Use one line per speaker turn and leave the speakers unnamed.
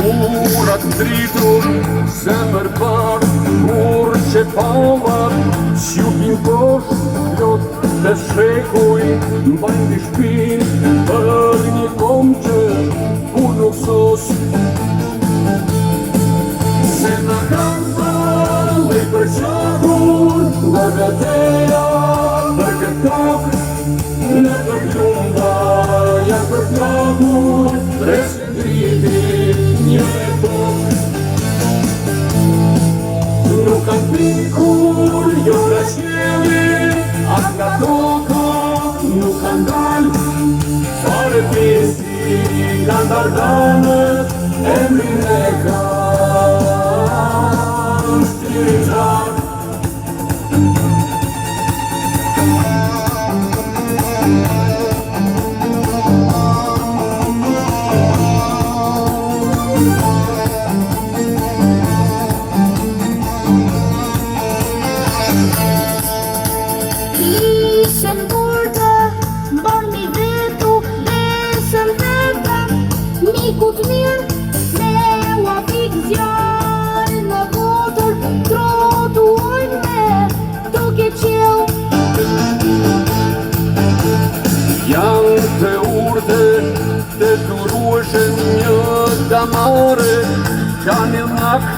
Murat dritur, zemër par, kur që pavar, sjupin posh, plot të shekuj, mbajnë di shpin, për një kom që kur nuk sos. Se në kanë falli për qakur, nga veteja për këtë tokë, në për plumba, janë për plakur, resë driti një epokë. Nuk kanë pikur, jo nga qjeli, as nga toka, nuk kanë dalë, fare pisi, kanë dardanët, emrin e kanë shtirizar.
Ishen burda, bërni vetu, besën veta, mikut mirë, me ua fikzjall në votër, trotuajnë me duke qel.
Janë të urde, të turueshën një damare, kanë il nak